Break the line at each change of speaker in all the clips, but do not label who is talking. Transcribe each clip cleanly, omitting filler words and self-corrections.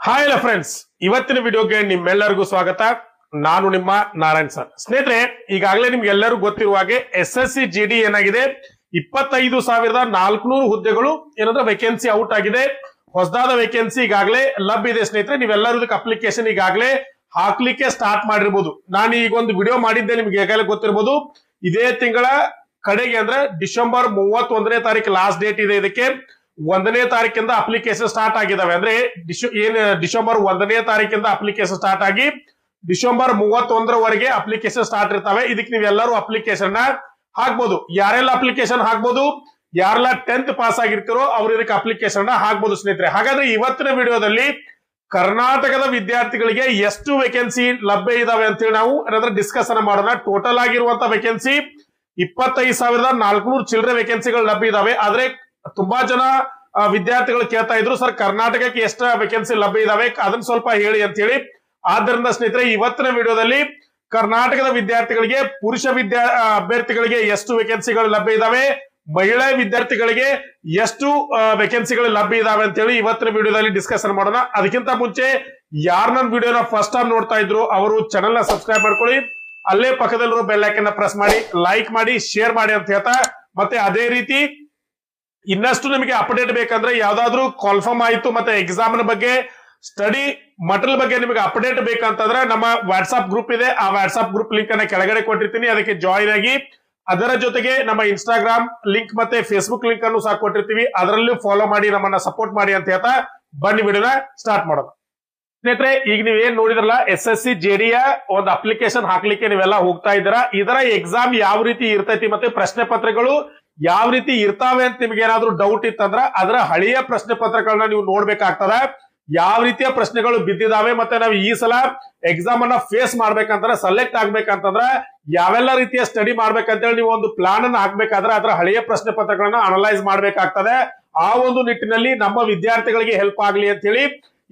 Hi ಎಲ್ಲ friends, ಇವತ್ತಿನ ವಿಡಿಯೋಗೆ ನಿಮ್ಮೆಲ್ಲರಿಗೂ ಸ್ವಾಗತ. ನಾನು ನಿಮ್ಮ ನಾರಾಯಣ್ ಸರ್. ಸ್ನೇಹಿತರೆ, ಈಗಾಗಲೇ ನಿಮ್ಗೆಲ್ಲರಿಗೂ ಗೊತ್ತಿರುವ ಹಾಗೆ SSC GD ಏನಾಗಿದೆ, 25,400 ಹುದ್ದೆಗಳು ಏನಂದ್ರೆ ವೇಕೆನ್ಸಿ ಔಟ್ ಆಗಿದೆ. ಹೊಸದಾದ ವೇಕೆನ್ಸಿ ಈಗಾಗಲೇ ಲಭ್ಯ ಇದೆ. ಸ್ನೇಹಿತರೆ, ನೀವೆಲ್ಲರೂ ಇದಕ್ಕೆ ಅಪ್ಲಿಕೇಶನ್ ಈಗಾಗಲೇ ಹಾಕ್ಲಿಕ್ಕೆ ಸ್ಟಾರ್ಟ್ ಮಾಡಿರ್ಬೋದು. ನಾನು ಈಗ ಒಂದು ವಿಡಿಯೋ ಮಾಡಿದ್ದೆ, ನಿಮ್ಗೆ ಈಗಾಗಲೇ ಗೊತ್ತಿರ್ಬೋದು. ಇದೇ ತಿಂಗಳ ಕಡೆಗೆ ಅಂದ್ರೆ ಡಿಸೆಂಬರ್ 31ನೇ ತಾರೀಕು ಲಾಸ್ಟ್ ಡೇಟ್ ಇದೆ. ಇದಕ್ಕೆ 1ನೇ ತಾರೀಕಿಂದ ಅಪ್ಲಿಕೇಶನ್ ಸ್ಟಾರ್ಟ್ ಆಗಿದಾವೆ. ಅಂದ್ರೆ ಡಿಸೆಂಬರ್ 1ನೇ ತಾರೀಕಿಂದ ಅಪ್ಲಿಕೇಶನ್ ಸ್ಟಾರ್ಟ್ ಆಗಿ ಡಿಸೆಂಬರ್ 31ರವರೆಗೆ ಅಪ್ಲಿಕೇಶನ್ ಸ್ಟಾರ್ಟ್ ಇರ್ತವೆ. ಇದಕ್ಕೆ ನೀವೆಲ್ಲರೂ ಅಪ್ಲಿಕೇಶನ್ ಹಾಕ್ಬೋದು. ಯಾರೆಲ್ಲ ಅಪ್ಲಿಕೇಶನ್ ಹಾಕ್ಬೋದು, ಯಾರೆಲ್ಲ 10th ಪಾಸ್ ಆಗಿರ್ತೀರೋ ಅವ್ರು ಇದಕ್ಕೆ ಅಪ್ಲಿಕೇಶನ್ ಹಾಕ್ಬೋದು ಸ್ನೇಹಿತರೆ. ಹಾಗಾದ್ರೆ ಇವತ್ತಿನ ವಿಡಿಯೋದಲ್ಲಿ ಕರ್ನಾಟಕದ ವಿದ್ಯಾರ್ಥಿಗಳಿಗೆ ಎಷ್ಟು ವೇಕೆನ್ಸಿ ಲಭ್ಯ ಇದಾವೆ ಅಂತೇಳಿ ನಾವು ಏನಾದ್ರೂ ಡಿಸ್ಕಷನ್ ಮಾಡೋಣ. ಟೋಟಲ್ ಆಗಿರುವಂತ ವೇಕೆನ್ಸಿ 25,400 ಚಿಲ್ಲರೆ ವೇಕೆನ್ಸಿಗಳು ಲಭ್ಯ ಇದಾವೆ. ಆದ್ರೆ ತುಂಬಾ ಜನ ವಿದ್ಯಾರ್ಥಿಗಳು ಕೇಳ್ತಾ ಇದ್ರು, ಸರ್ ಕರ್ನಾಟಕಕ್ಕೆ ಎಷ್ಟು ವೇಕೆನ್ಸಿ ಲಭ್ಯ ಇದಾವೆ ಅದನ್ನ ಸ್ವಲ್ಪ ಹೇಳಿ ಅಂತ ಹೇಳಿ. ಆದ್ದರಿಂದ ಸ್ನೇಹಿತರೆ, ಇವತ್ತಿನ ವಿಡಿಯೋದಲ್ಲಿ ಕರ್ನಾಟಕದ ವಿದ್ಯಾರ್ಥಿಗಳಿಗೆ ಪುರುಷ ಅಭ್ಯರ್ಥಿಗಳಿಗೆ ಎಷ್ಟು ವೇಕೆನ್ಸಿಗಳು ಲಭ್ಯ ಇದಾವೆ, ಮಹಿಳಾ ವಿದ್ಯಾರ್ಥಿಗಳಿಗೆ ಎಷ್ಟು ವೇಕೆನ್ಸಿಗಳು ಲಭ್ಯ ಇದಾವೆ ಅಂತ ಹೇಳಿ ಇವತ್ತಿನ ವಿಡಿಯೋದಲ್ಲಿ ಡಿಸ್ಕಷನ್ ಮಾಡೋಣ. ಅದಕ್ಕಿಂತ ಮುಂಚೆ ಯಾರು ನನ್ನ ವಿಡಿಯೋನ ಫಸ್ಟ್ ಟೈಮ್ ನೋಡ್ತಾ ಇದ್ರು ಅವರು ಚಾನೆಲ್ ನ ಸಬ್ಸ್ಕ್ರೈಬ್ ಮಾಡ್ಕೊಳ್ಳಿ, ಅಲ್ಲೇ ಪಕ್ಕದಲ್ಲಿರೋ ಬೆಲ್ ಐಕನ್ ಪ್ರೆಸ್ ಮಾಡಿ, ಲೈಕ್ ಮಾಡಿ, ಶೇರ್ ಮಾಡಿ ಅಂತ ಹೇಳ್ತಾ, ಮತ್ತೆ ಅದೇ ರೀತಿ ಇನ್ನಷ್ಟು ನಿಮಗೆ ಅಪ್ಡೇಟ್ ಬೇಕಂದ್ರೆ ಯಾವ್ದಾದ್ರು ಕಾಲ್ಫರ್ಮ್ ಆಯ್ತು ಮತ್ತೆ ಎಕ್ಸಾಮ್ ಬಗ್ಗೆ ಸ್ಟಡಿ ಮಟೀರಿಯಲ್ ಬಗ್ಗೆ ನಿಮಗೆ ಅಪ್ಡೇಟ್ ಬೇಕಂತಂದ್ರೆ ನಮ್ಮ ವಾಟ್ಸ್ಆಪ್ ಗ್ರೂಪ್ ಇದೆ. ಆ ವಾಟ್ಸ್ಆಪ್ ಗ್ರೂಪ್ ಲಿಂಕ್ ಅನ್ನ ಕೆಳಗಡೆ ಕೊಟ್ಟಿರ್ತೀನಿ, ಅದಕ್ಕೆ ಜಾಯಿನ್ ಆಗಿ. ಅದರ ಜೊತೆಗೆ ನಮ್ಮ ಇನ್ಸ್ಟಾಗ್ರಾಮ್ ಲಿಂಕ್ ಮತ್ತೆ ಫೇಸ್ಬುಕ್ ಲಿಂಕ್ ಅನ್ನು ಸಹ ಕೊಟ್ಟಿರ್ತೀವಿ, ಅದರಲ್ಲೂ ಫಾಲೋ ಮಾಡಿ ನಮ್ಮನ್ನ ಸಪೋರ್ಟ್ ಮಾಡಿ ಅಂತ ಹೇಳ್ತಾ ಬನ್ನಿ ವಿಡಿಯೋನ ಸ್ಟಾರ್ಟ್ ಮಾಡೋಣ. ಸ್ನೇಹಿತರೆ, ಈಗ ನೀವ್ ಏನ್ ನೋಡಿದ್ರಲ್ಲ, SSC GD ಒಂದು ಅಪ್ಲಿಕೇಶನ್ ಹಾಕ್ಲಿಕ್ಕೆ ನೀವೆಲ್ಲ ಹೋಗ್ತಾ ಇದ್ದೀರಾ. ಇದರ ಎಕ್ಸಾಮ್ ಯಾವ ರೀತಿ ಇರ್ತೈತಿ ಮತ್ತೆ ಪ್ರಶ್ನೆ ಪತ್ರಗಳು ಯಾವ ರೀತಿ ಇರ್ತಾವೆ ಅಂತ ನಿಮ್ಗೆ ಏನಾದ್ರು ಡೌಟ್ ಇತ್ತಂದ್ರ ಅದರ ಹಳೆಯ ಪ್ರಶ್ನೆ ಪತ್ರಗಳನ್ನ ನೀವು ನೋಡ್ಬೇಕಾಗ್ತದ. ಯಾವ ರೀತಿಯ ಪ್ರಶ್ನೆಗಳು ಬಿದ್ದಿದಾವೆ ಮತ್ತೆ ನಾವು ಈ ಸಲ ಎಕ್ಸಾಮ್ ಅನ್ನ ಫೇಸ್ ಮಾಡ್ಬೇಕಂದ್ರೆ, ಸೆಲೆಕ್ಟ್ ಆಗ್ಬೇಕಂತಂದ್ರ ಯಾವೆಲ್ಲ ರೀತಿಯ ಸ್ಟಡಿ ಮಾಡ್ಬೇಕಂತೇಳಿ ನೀವು ಒಂದು ಪ್ಲಾನ್ ಅನ್ನ ಹಾಕ್ಬೇಕಾದ್ರೆ ಅದರ ಹಳೆಯ ಪ್ರಶ್ನೆ ಪತ್ರಗಳನ್ನ ಅನಲೈಸ್ ಮಾಡ್ಬೇಕಾಗ್ತದೆ. ಆ ಒಂದು ನಿಟ್ಟಿನಲ್ಲಿ ನಮ್ಮ ವಿದ್ಯಾರ್ಥಿಗಳಿಗೆ ಹೆಲ್ಪ್ ಆಗ್ಲಿ ಅಂತ ಹೇಳಿ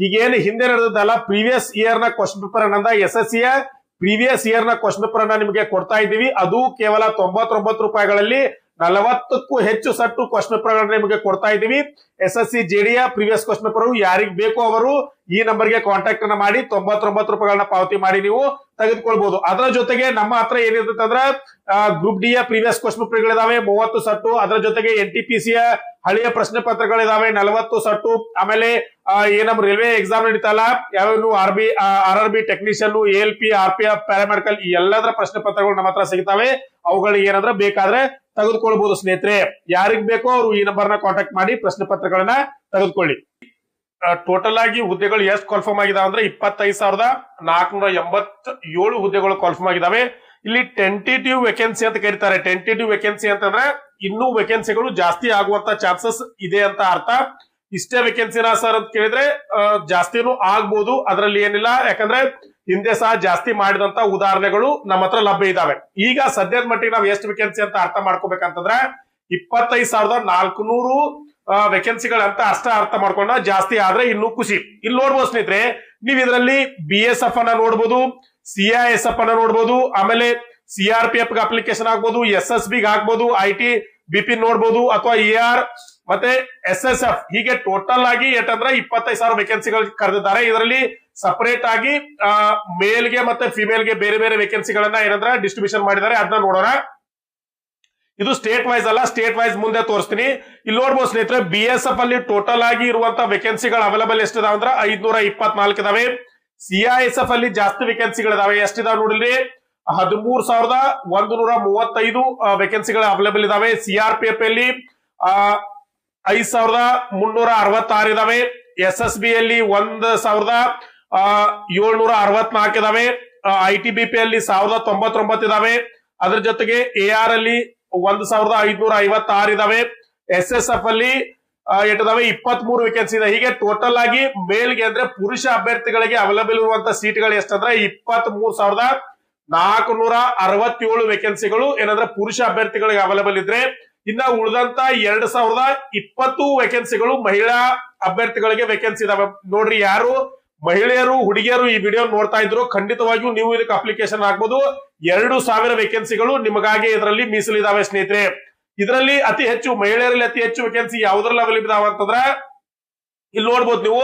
ಈಗೇನು ಹಿಂದೆ ನಡೆದಲ್ಲ ಪ್ರೀವಿಯಸ್ ಇಯರ್ ನ ಕ್ವಶನ್ ಪೇಪರ್ ಅನ್ನಂದ SSC ಪ್ರೀವಿಯಸ್ ಇಯರ್ ನ ಕ್ವಶನ್ ಪೇಪರ್ ಅನ್ನ ನಿಮಗೆ ಕೊಡ್ತಾ ಇದ್ದೀವಿ. ಅದು ಕೇವಲ 99 ರೂಪಾಯಿಗಳಲ್ಲಿ 40ಕ್ಕೂ ಹೆಚ್ಚು ಸಟ್ಟು ಕ್ವಶನ್ ಪೇಪರ್ ಗಳನ್ನ ನಿಮಗೆ ಕೊಡ್ತಾ ಇದ್ದೀವಿ. SSC GD previous question paper ಯಾರಿಗೆ ಬೇಕೋ ಅವರು ಈ ನಂಬರ್ಗೆ ಕಾಂಟ್ಯಾಕ್ಟ್ ಅನ್ನ ಮಾಡಿ 99 ರೂಪಾಯಿಗಳನ್ನ ಪಾವತಿ ಮಾಡಿ ನೀವು ತೆಗೆದುಕೊಳ್ಬಹುದು. ಅದರ ಜೊತೆಗೆ ನಮ್ಮ ಹತ್ರ ಏನಿರುತ್ತೆ ಅಂದ್ರೆ group D previous question paper ಗಳಿದಾವೆ 30 ಸಟ್ಟು. ಅದರ ಜೊತೆಗೆ NTPC ಹಳೆಯ ಪ್ರಶ್ನೆ ಪತ್ರಗಳಿದಾವೆ 40 ಸಟ್ಟು. ಆಮೇಲೆ ಏನಮ್ ರೈಲ್ವೆ ಎಕ್ಸಾಮ್ ನಡೀತಲ್ಲ, ಯಾವ RRB technician, ALP, RPF, paramedical, ಈ ಎಲ್ಲದರ ಪ್ರಶ್ನೆ ಪತ್ರಗಳು ನಮ್ಮ ಹತ್ರ ಸಿಗ್ತಾವೆ. ಅವುಗಳಿಗೆ ಏನಾದ್ರೆ ಬೇಕಾದ್ರೆ ತೆಗೆದುಕೊಳ್ಬಹುದು ಸ್ನೇಹಿತರೆ. ಯಾರಿಗ್ ಬೇಕೋ ಅವರು ಈ ನಂಬರ್ ನ ಕಾಂಟ್ಯಾಕ್ಟ್ ಮಾಡಿ ಪ್ರಶ್ನೆ ಪತ್ರಗಳನ್ನ ತೆಗೆದುಕೊಳ್ಳಿ. ಟೋಟಲ್ ಆಗಿ ಹುದ್ದೆಗಳು ಎಷ್ಟು ಕಾಲ್ಫರ್ಮ್ ಆಗಿದಾವೆ ಅಂದ್ರೆ 25,487 ಹುದ್ದೆಗಳು ಕಾಲ್ಫರ್ಮ್ ಆಗಿದಾವೆ. ಇಲ್ಲಿ ಟೆಂಟೇಟಿವ್ ವೇಕೆನ್ಸಿ ಅಂತ ಕರೀತಾರೆ. ಟೆಂಟೇಟಿವ್ ವೇಕೆನ್ಸಿ ಅಂತಂದ್ರೆ ಇನ್ನೂ ವೇಕೆನ್ಸಿಗಳು ಜಾಸ್ತಿ ಆಗುವಂತ ಚಾನ್ಸಸ್ ಇದೆ ಅಂತ ಅರ್ಥ. ಇಷ್ಟೇ ವೇಕೆನ್ಸಿನ ಸರ್ ಅಂತ ಕೇಳಿದ್ರೆ ಜಾಸ್ತಿನೂ ಆಗ್ಬಹುದು, ಅದರಲ್ಲಿ ಏನಿಲ್ಲ. ಯಾಕಂದ್ರೆ ಹಿಂದೆ ಸಹ ಜಾಸ್ತಿ ಮಾಡಿದಂತ ಉದಾಹರಣೆಗಳು ನಮ್ಮ ಹತ್ರ ಲಭ್ಯ ಇದಾವೆ. ಈಗ ಸದ್ಯದ ಮಟ್ಟಿಗೆ ನಾವು ಎಷ್ಟು ವೇಕೆನ್ಸಿ ಅಂತ ಅರ್ಥ ಮಾಡ್ಕೋಬೇಕಂತಂದ್ರೆ 25,400 ವೇಕೆನ್ಸಿಗಳಂತ ಅಷ್ಟ ಅರ್ಥ ಮಾಡ್ಕೊಂಡ. ಜಾಸ್ತಿ ಆದ್ರೆ ಇನ್ನೂ ಖುಷಿ. ಇಲ್ಲಿ ನೋಡ್ಬೋದು ಸ್ನೇಹಿತರೆ, ನೀವ್ ಇದರಲ್ಲಿ BSF ಅನ್ನ ನೋಡ್ಬೋದು, CISF ಅನ್ನ ನೋಡ್ಬೋದು, ಆಮೇಲೆ CRPF ಗೆ ಅಪ್ಲಿಕೇಶನ್ ಆಗ್ಬೋದು, SSB ಗೆ ಆಗ್ಬೋದು, ITBP ನೋಡ್ಬೋದು, ಅಥವಾ ER ಮತ್ತೆ SSF. ಹೀಗೆ ಟೋಟಲ್ ಆಗಿ ಎಷ್ಟಂದ್ರೆ 25,000 ವೇಕೆನ್ಸಿಗಳು ಕರೆದಿದ್ದಾರೆ. ಇದರಲ್ಲಿ ಸಪರೇಟ್ ಆಗಿ ಮೇಲ್ಗೆ ಮತ್ತೆ ಫಿಮೇಲ್ಗೆ ಬೇರೆ ಬೇರೆ ವೇಕೆನ್ಸಿಗಳನ್ನ ಏನಂದ್ರೆ ಡಿಸ್ಟ್ರಿಬ್ಯೂಷನ್ ಮಾಡಿದ್ದಾರೆ. ಅದನ್ನ ನೋಡೋಣ. ಇದು ಸ್ಟೇಟ್ ವೈಸ್ ಅಲ್ಲ, ಸ್ಟೇಟ್ ವೈಸ್ ಮುಂದೆ ತೋರಿಸ್ತೀನಿ. ಇಲ್ಲಿ ನೋಡ್ಬೋದು ಸ್ನೇಹಿತರೆ, BSF ಅಲ್ಲಿ ಟೋಟಲ್ ಆಗಿ ಇರುವಂತ ವೇಕೆನ್ಸಿಗಳು ಅವೈಲೇಬಲ್ ಎಷ್ಟಿದಾವೆ ಅಂದ್ರೆ 524 ಇದಾವೆ. CISF ಅಲ್ಲಿ ಜಾಸ್ತಿ ವೇಕೆನ್ಸಿಗಳಿದಾವೆ. ಎಷ್ಟಿದಾವೆ ನೋಡಿಲ್ರಿ, 13,135 ವೇಕೆನ್ಸಿಗಳು ಅವೈಲೇಬಲ್ ಇದಾವೆ. CRPF ಅಲ್ಲಿ 5,366 ಇದಾವೆ. SSB ಅಲ್ಲಿ 1,764 ಇದಾವೆ. ITBP ಅಲ್ಲಿ 1,099 ಇದಾವೆ. ಅದ್ರ ಜೊತೆಗೆ AR ಅಲ್ಲಿ 1,556 ಇದಾವೆ. SSF ಅಲ್ಲಿ ಎಷ್ಟಿದಾವೆ 23 ವೇಕೆನ್ಸಿ ಇದೆ. ಹೀಗೆ ಟೋಟಲ್ ಆಗಿ ಮೇಲ್ಗೆ ಅಂದ್ರೆ ಪುರುಷ ಅಭ್ಯರ್ಥಿಗಳಿಗೆ ಅವೈಲೇಬಲ್ ಇರುವಂತ ಸೀಟ್ಗಳು ಎಷ್ಟಂದ್ರೆ 23,467 ವೇಕೆನ್ಸಿಗಳು ಏನಂದ್ರೆ ಪುರುಷ ಅಭ್ಯರ್ಥಿಗಳಿಗೆ ಅವೈಲೇಬಲ್ ಇದ್ರೆ, ಇನ್ನ ಉಳಿದಂತ 2,020 ವೇಕೆನ್ಸಿಗಳು ಮಹಿಳಾ ಅಭ್ಯರ್ಥಿಗಳಿಗೆ ವೇಕೆನ್ಸಿ ಇದಾವೆ. ನೋಡ್ರಿ, ಯಾರು ಮಹಿಳೆಯರು ಹುಡುಗಿಯರು ಈ ವಿಡಿಯೋ ನೋಡ್ತಾ ಇದ್ರು ಖಂಡಿತವಾಗಿಯೂ ನೀವು ಇದಕ್ಕೆ ಅಪ್ಲಿಕೇಶನ್ ಹಾಕ್ಬೋದು. 2,000 ವೇಕೆನ್ಸಿಗಳು ನಿಮಗಾಗಿ ಇದರಲ್ಲಿ ಮೀಸಲಿದಾವೆ ಸ್ನೇಹಿತರೆ. ಇದರಲ್ಲಿ ಅತಿ ಹೆಚ್ಚು ಮಹಿಳೆಯರಲ್ಲಿ ಅತಿ ಹೆಚ್ಚು ವೇಕೆನ್ಸಿ ಯಾವ್ದ್ರಲ್ಲಿ ಅವೈಲೇಬಲ್ ಇದಾವೆ ಅಂತಂದ್ರೆ ಇಲ್ಲಿ ನೋಡ್ಬೋದು ನೀವು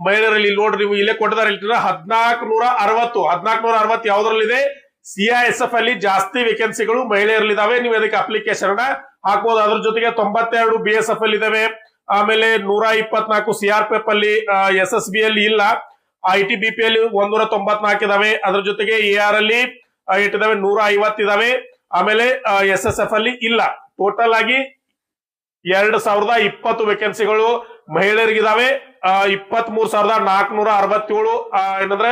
ಮಹಿಳೆಯರಲ್ಲಿ ನೋಡ್ರಿ ನೀವು ಇಲ್ಲೇ ಕೊಟ್ಟಿದ್ದಾರೆ 1460 ಯಾವ್ದ್ರಲ್ಲಿದೆ CISF ಅಲ್ಲಿ ಜಾಸ್ತಿ ವೇಕೆನ್ಸಿಗಳು ಮಹಿಳೆಯರಲ್ಲಿ ಇದಾವೆ. ನೀವು ಅದಕ್ಕೆ ಅಪ್ಲಿಕೇಶನ್ ಹಾಕ್ಬೋದು. ಅದ್ರ ಜೊತೆಗೆ 92 BSF ಅಲ್ಲಿ ಇದಾವೆ. ಆಮೇಲೆ 124 CRPF ಅಲ್ಲಿ, SSB ಅಲ್ಲಿ ಇಲ್ಲ. ITBP ಅಲ್ಲಿ 194 ಇದಾವೆ. ಅದ್ರ ಜೊತೆಗೆ AR ಅಲ್ಲಿ ಇದಾವೆ 150 ಇದಾವೆ. ಆಮೇಲೆ SSF ಅಲ್ಲಿ ಇಲ್ಲ. ಟೋಟಲ್ ಆಗಿ 2020 ವೇಕೆನ್ಸಿಗಳು ಮಹಿಳೆಯರಿಗಿದಾವೆ. 23,467 ಏನಂದ್ರೆ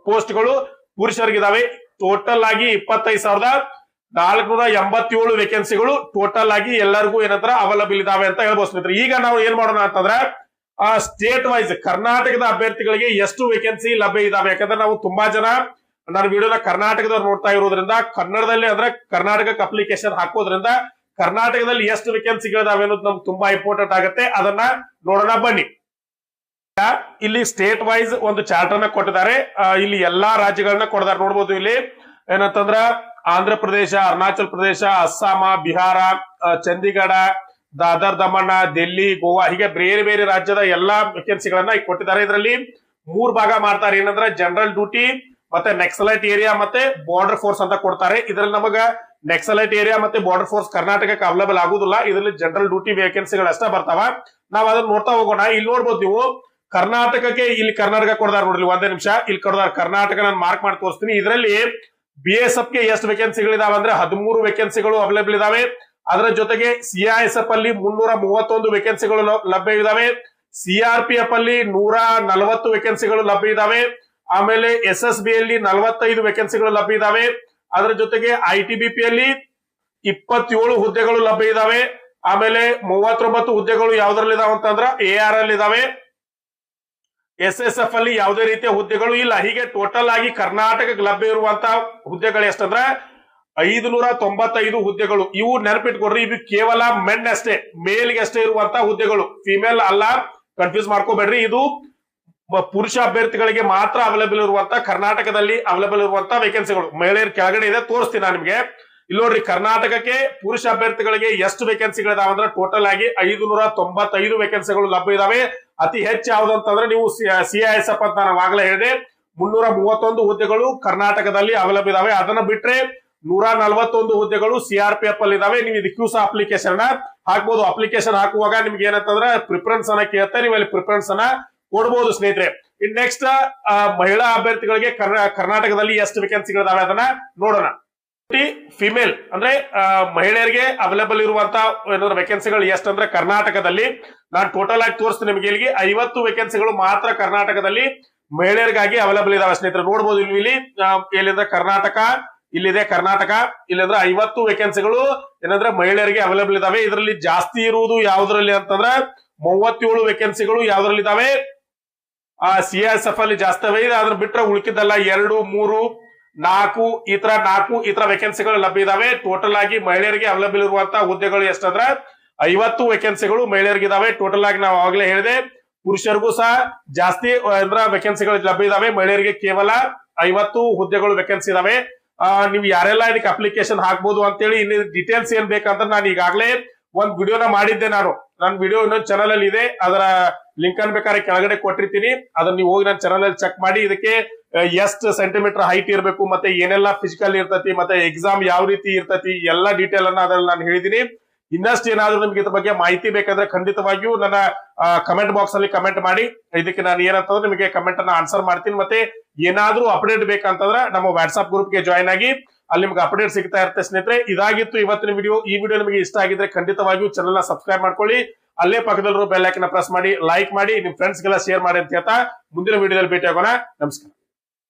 ಪೋಸ್ಟ್ಗಳು ಪುರುಷರಿಗಿದಾವೆ. ಟೋಟಲ್ ಆಗಿ 25,487 ವೇಕೆನ್ಸಿಗಳು ಟೋಟಲ್ ಆಗಿ ಎಲ್ಲರಿಗೂ ಏನಂದ್ರೆ ಅವೈಲಬಲ್ ಇದಾವೆ ಅಂತ ಹೇಳ್ಬೋದು ಸ್ನೇಹಿತರೆ. ಈಗ ನಾವು ಏನ್ ಮಾಡೋಣ ಅಂತಂದ್ರೆ ಸ್ಟೇಟ್ ವೈಸ್ ಕರ್ನಾಟಕದ ಅಭ್ಯರ್ಥಿಗಳಿಗೆ ಎಷ್ಟು ವೇಕೆನ್ಸಿ ಲಭ್ಯ ಇದಾವೆ. ಯಾಕಂದ್ರೆ ನಾವು ತುಂಬಾ ಜನ ನನ್ನ ವಿಡಿಯೋನ ಕರ್ನಾಟಕದವ್ರು ನೋಡ್ತಾ ಇರೋದ್ರಿಂದ, ಕನ್ನಡದಲ್ಲಿ ಅಂದ್ರೆ ಕರ್ನಾಟಕಕ್ಕೆ ಅಪ್ಲಿಕೇಶನ್ ಹಾಕೋದ್ರಿಂದ ಕರ್ನಾಟಕದಲ್ಲಿ ಎಷ್ಟು ವೇಕೆನ್ಸಿಗಳಿದಾವೆ ಅನ್ನೋದು ನಮ್ಗೆ ತುಂಬಾ ಇಂಪಾರ್ಟೆಂಟ್ ಆಗುತ್ತೆ. ಅದನ್ನ ನೋಡೋಣ ಬನ್ನಿ. ಇಲ್ಲಿ ಸ್ಟೇಟ್ ವೈಸ್ ಒಂದು ಚಾರ್ಟ್ ಅನ್ನ ಕೊಟ್ಟಿದ್ದಾರೆ. ಇಲ್ಲಿ ಎಲ್ಲಾ ರಾಜ್ಯಗಳನ್ನ ಕೊಟ್ಟಿದ್ದಾರೆ ನೋಡ್ಬೋದು. ಇಲ್ಲಿ ಏನಂತಂದ್ರ ಆಂಧ್ರ ಪ್ರದೇಶ, ಅರುಣಾಚಲ್ ಪ್ರದೇಶ, ಅಸ್ಸಾಂ, ಬಿಹಾರ, ಚಂಡೀಗಢ, ದಾದರ್, ದಮನ್, ಡೆಲ್ಲಿ, ಗೋವಾ, ಹೀಗೆ ಬೇರೆ ಬೇರೆ ರಾಜ್ಯದ ಎಲ್ಲಾ ವೇಕೆನ್ಸಿಗಳನ್ನ ಕೊಟ್ಟಿದ್ದಾರೆ. ಇದರಲ್ಲಿ 3 ಭಾಗ ಮಾಡ್ತಾರೆ. ಏನಂದ್ರೆ ಜನರಲ್ ಡ್ಯೂಟಿ, ಮತ್ತೆ ನೆಕ್ಸಲೈಟ್ ಏರಿಯಾ, ಮತ್ತೆ ಬಾರ್ಡರ್ ಫೋರ್ಸ್ ಅಂತ ಕೊಡ್ತಾರೆ. ಇದ್ರಲ್ಲಿ ನಮಗ ನೆಕ್ಸಲೈಟ್ ಏರಿಯಾ ಮತ್ತೆ ಬಾರ್ಡರ್ ಫೋರ್ಸ್ ಕರ್ನಾಟಕಕ್ಕೆ ಅವೈಲೇಬಲ್ ಆಗುದಿಲ್ಲ. ಇದರಲ್ಲಿ ಜನರಲ್ ಡ್ಯೂಟಿ ವೇಕೆನ್ಸಿಗಳು ಅಷ್ಟೇ ಬರ್ತಾವ. ನಾವ್ ಅದನ್ನ ನೋಡ್ತಾ ಹೋಗೋಣ. ಇಲ್ಲಿ ನೋಡ್ಬೋದು ನೀವು ಕರ್ನಾಟಕಕ್ಕೆ, ಇಲ್ಲಿ ಕರ್ನಾಟಕ ಕೊಡ್ದಾರ ನೋಡ್ರಿ. ಒಂದೇ ನಿಮಿಷ, ಇಲ್ಲಿ ಕೊಡ್ದಾರ ಕರ್ನಾಟಕ. ನಾನು ಮಾರ್ಕ್ ಮಾಡಿ ತೋರಿಸ್ತೀನಿ. ಇದರಲ್ಲಿ BSF ಗೆ ಎಷ್ಟು ವೇಕೆನ್ಸಿಗಳಿದಾವೆ ಅಂದ್ರೆ 13 ವೇಕೆನ್ಸಿಗಳು ಅವೈಲೇಬಲ್ ಇದಾವೆ. ಅದರ ಜೊತೆಗೆ CISF ಅಲ್ಲಿ 331 ವೇಕೆನ್ಸಿಗಳು ಲಭ್ಯ ಇದಾವೆ. CRPF ಅಲ್ಲಿ 140 ವೇಕೆನ್ಸಿಗಳು ಲಭ್ಯ ಇದಾವೆ. ಆಮೇಲೆ SSB ಅಲ್ಲಿ 45 ವೇಕೆನ್ಸಿಗಳು ಲಭ್ಯ ಇದಾವೆ. ಅದರ ಜೊತೆಗೆ ITBP ಅಲ್ಲಿ 27 ಹುದ್ದೆಗಳು ಲಭ್ಯ ಇದಾವೆ. ಆಮೇಲೆ 39 ಹುದ್ದೆಗಳು ಯಾವ್ದ್ರಲ್ಲಿ ಇದಾವೆ ಅಂತಂದ್ರ AR ಅಲ್ಲಿ ಇದಾವೆ. SSF ಅಲ್ಲಿ ಯಾವುದೇ ರೀತಿಯ ಹುದ್ದೆಗಳು ಇಲ್ಲ. ಹೀಗೆ ಟೋಟಲ್ ಆಗಿ ಕರ್ನಾಟಕಕ್ಕೆ ಲಭ್ಯ ಇರುವಂತಹ ಹುದ್ದೆಗಳು ಎಷ್ಟಂದ್ರೆ 595 ಹುದ್ದೆಗಳು. ಇವು ನೆನಪಿಟ್ಕೊಡ್ರಿ, ಇವು ಕೇವಲ ಮೆನ್ ಅಷ್ಟೇ, ಮೇಲ್ಗೆ ಅಷ್ಟೇ ಇರುವಂತಹ ಹುದ್ದೆಗಳು, ಫಿಮೇಲ್ ಅಲ್ಲ. ಕನ್ಫ್ಯೂಸ್ ಮಾಡ್ಕೋಬೇಡ್ರಿ. ಇದು ಪುರುಷ ಅಭ್ಯರ್ಥಿಗಳಿಗೆ ಮಾತ್ರ ಅವೈಲೇಬಲ್ ಇರುವಂತಹ, ಕರ್ನಾಟಕದಲ್ಲಿ ಅವೈಲೇಬಲ್ ಇರುವಂತಹ ವೇಕೆನ್ಸಿಗಳು. ಮಹಿಳೆಯರ ಕೆಳಗಡೆ ಇದೆ, ತೋರಿಸ್ತೀನಿ ನಾನು ನಿಮ್ಗೆ. ಇಲ್ಲಿ ನೋಡ್ರಿ, ಕರ್ನಾಟಕಕ್ಕೆ ಪುರುಷ ಅಭ್ಯರ್ಥಿಗಳಿಗೆ ಎಷ್ಟು ವೇಕೆನ್ಸಿಗಳಿದಾವೆ ಅಂದ್ರೆ ಟೋಟಲ್ ಆಗಿ 595 ವೇಕೆನ್ಸಿಗಳು ಲಭ್ಯ ಇದಾವೆ. ಅತಿ ಹೆಚ್ಚು ಯಾವ್ದು ಅಂತಂದ್ರೆ ನೀವು CISF ಅಂತ ನಾನು ಆಗ್ಲೇ ಹೇಳಿದೆ, 331 ಹುದ್ದೆಗಳು ಕರ್ನಾಟಕದಲ್ಲಿ ಅವೈಲೇಬಲ್ ಇದಾವೆ. ಅದನ್ನ ಬಿಟ್ರೆ 141 ಹುದ್ದೆಗಳು CRPF ಅಲ್ಲಿ ಇದಾವೆ. ನೀವು ಇದಕ್ಕೂ ಸಹ ಅಪ್ಲಿಕೇಶನ್ ಹಾಕ್ಬೋದು. ಅಪ್ಲಿಕೇಶನ್ ಹಾಕುವಾಗ ನಿಮ್ಗೆ ಏನಂತಂದ್ರೆ ಪ್ರಿಫರೆನ್ಸ್ ಅನ್ನ ಕೇಳ್ತಾರೆ, ನೀವು ಅಲ್ಲಿ ಪ್ರಿಫರೆನ್ಸ್ ಅನ್ನ ಕೊಡ್ಬೋದು ಸ್ನೇಹಿತರೆ. ಇನ್ ನೆಕ್ಸ್ಟ್ ಮಹಿಳಾ ಅಭ್ಯರ್ಥಿಗಳಿಗೆ ಕರ್ನಾಟಕದಲ್ಲಿ ಎಷ್ಟು ವೇಕೆನ್ಸಿಗಳಿದಾವೆ ಅದನ್ನ ನೋಡೋಣ. ಫಿಮೇಲ್ ಅಂದ್ರೆ ಮಹಿಳೆಯರಿಗೆ ಅವೈಲೇಬಲ್ ಇರುವಂತಹ ಏನಾದ್ರು ವೇಕೆನ್ಸಿಗಳು ಎಷ್ಟು ಅಂದ್ರೆ ಕರ್ನಾಟಕದಲ್ಲಿ ನಾನು ಟೋಟಲ್ ಆಗಿ ತೋರಿಸ್ತೀನಿ ನಿಮಗೆ. ಇಲ್ಲಿಗೆ 50 ವೇಕೆನ್ಸಿಗಳು ಮಾತ್ರ ಕರ್ನಾಟಕದಲ್ಲಿ ಮಹಿಳೆಯರಿಗಾಗಿ ಅವೈಲೇಬಲ್ ಇದಾವೆ ಸ್ನೇಹಿತರೆ. ನೋಡ್ಬೋದು ಇಲ್ಲಿ ಎಲ್ಲಿಂದ್ರೆ ಕರ್ನಾಟಕ, ಇಲ್ಲಿದೆ ಕರ್ನಾಟಕ, ಇಲ್ಲಿಂದ್ರೆ 50 ವೇಕೆನ್ಸಿಗಳು ಏನಂದ್ರೆ ಮಹಿಳೆಯರಿಗೆ ಅವೈಲೇಬಲ್ ಇದಾವೆ. ಇದರಲ್ಲಿ ಜಾಸ್ತಿ ಇರುವುದು ಯಾವ್ದ್ರಲ್ಲಿ ಅಂತಂದ್ರೆ 37 ವೇಕೆನ್ಸಿಗಳು ಯಾವ್ದ್ರಲ್ಲಿ ಇದಾವೆ CISF ಅಲ್ಲಿ ಜಾಸ್ತಿ ಇದಾವೆ. ಅದ್ರ ಬಿಟ್ರೆ ಉಳ್ಕಿದ್ದಲ್ಲ 2, 3, 4 ಈ ತರ ವೇಕೆನ್ಸಿಗಳು ಲಭ್ಯ ಇದಾವೆ. ಟೋಟಲ್ ಆಗಿ ಮಹಿಳೆಯರಿಗೆ ಅವೈಲೇಬಲ್ ಇರುವಂತಹ ಹುದ್ದೆಗಳು ಎಷ್ಟಂದ್ರೆ 50 ವೇಕೆನ್ಸಿಗಳು ಮಹಿಳೆಯರಿಗೆ ಇದಾವೆ. ಟೋಟಲ್ ಆಗಿ ನಾವು ಆಗ್ಲೇ ಹೇಳಿದೆ, ಪುರುಷರಿಗೂ ಸಹ ಜಾಸ್ತಿ ಅಂದ್ರೆ ವೇಕೆನ್ಸಿಗಳು ಲಭ್ಯ ಇದಾವೆ. ಮಹಿಳೆಯರಿಗೆ ಕೇವಲ 50 ಹುದ್ದೆಗಳು ವೇಕೆನ್ಸಿ ಇದಾವೆ. ನೀವು ಯಾರೆಲ್ಲ ಇದಕ್ಕೆ ಅಪ್ಲಿಕೇಶನ್ ಹಾಕ್ಬೋದು ಅಂತೇಳಿ ಇನ್ನು ಡೀಟೇಲ್ಸ್ ಏನ್ ಬೇಕಂತ ನಾನು ಈಗಾಗಲೇ ಒಂದ್ ವಿಡಿಯೋನ ಮಾಡಿದ್ದೆ. ನನ್ನ ವಿಡಿಯೋ ಇನ್ನೊಂದು ಚಾನಲ್ ಅಲ್ಲಿ ಇದೆ, ಅದರ ಲಿಂಕ್ ಅನ್ನು ಬೇಕಾದ್ರೆ ಕೆಳಗಡೆ ಕೊಟ್ಟಿರ್ತೀನಿ. ಅದನ್ನ ನೀವು ಹೋಗಿ ನನ್ನ ಚಾನಲ್ ಅಲ್ಲಿ ಚೆಕ್ ಮಾಡಿ. ಇದಕ್ಕೆ ಎಷ್ಟು ಸೆಂಟಿಮೀಟರ್ ಹೈಟ್ ಇರಬೇಕು, ಮತ್ತೆ ಏನೆಲ್ಲ ಫಿಸಿಕಲ್ ಇರ್ತತಿ, ಮತ್ತೆ ಎಕ್ಸಾಮ್ ಯಾವ ರೀತಿ ಇರ್ತತಿ, ಎಲ್ಲಾ ಡೀಟೇಲ್ ಅನ್ನ ಅದ್ರಲ್ಲಿ ನಾನು ಹೇಳಿದೀನಿ. ಇನ್ನಷ್ಟು ಏನಾದ್ರೂ ನಿಮ್ಗೆ ಇದ್ರ ಬಗ್ಗೆ ಮಾಹಿತಿ ಬೇಕಂದ್ರೆ ಖಂಡಿತವಾಗಿಯೂ ನನ್ನ ಕಮೆಂಟ್ ಬಾಕ್ಸ್ ಅಲ್ಲಿ ಕಮೆಂಟ್ ಮಾಡಿ. ಇದಕ್ಕೆ ನಾನು ಏನಂತಂದ್ರೆ ನಿಮಗೆ ಕಮೆಂಟ್ ಅನ್ನ ಆನ್ಸರ್ ಮಾಡ್ತೀನಿ. ಮತ್ತೆ ಏನಾದ್ರೂ ಅಪ್ಡೇಟ್ ಬೇಕಂತಂದ್ರೆ ನಮ್ಮ ವಾಟ್ಸ್ಆಪ್ ಗ್ರೂಪ್ ಗೆ ಜಾಯ್ನ್ ಆಗಿ, ಅಲ್ಲಿ ನಿಮ್ಗೆ ಅಪ್ಡೇಟ್ ಸಿಗ್ತಾ ಇರುತ್ತೆ ಸ್ನೇಹಿತರೆ. ಇದಾಗಿತ್ತು ಇವತ್ತಿನ ವಿಡಿಯೋ. ಈ ವಿಡಿಯೋ ನಿಮಗೆ ಇಷ್ಟ ಆಗಿದ್ರೆ ಖಂಡಿತವಾಗಿಯೂ ಚಾನಲ್ ನ ಸಬ್ಸ್ಕ್ರೈಬ್ ಮಾಡ್ಕೊಳ್ಳಿ. ಅಲ್ಲೇ ಪಕ್ಕದಲ್ಲಿರೋ ಬೆಲ್ ಐಕಾನ್ ಪ್ರೆಸ್ ಮಾಡಿ, ಲೈಕ್ ಮಾಡಿ, ನಿಮ್ ಫ್ರೆಂಡ್ಸ್ ಗೆಲ್ಲ ಶೇರ್ ಮಾಡಿ ಅಂತ ಹೇಳ್ತಾ ಮುಂದಿನ ವಿಡಿಯೋದಲ್ಲಿ ಭೇಟಿ ಆಗೋಣ. ನಮಸ್ಕಾರ.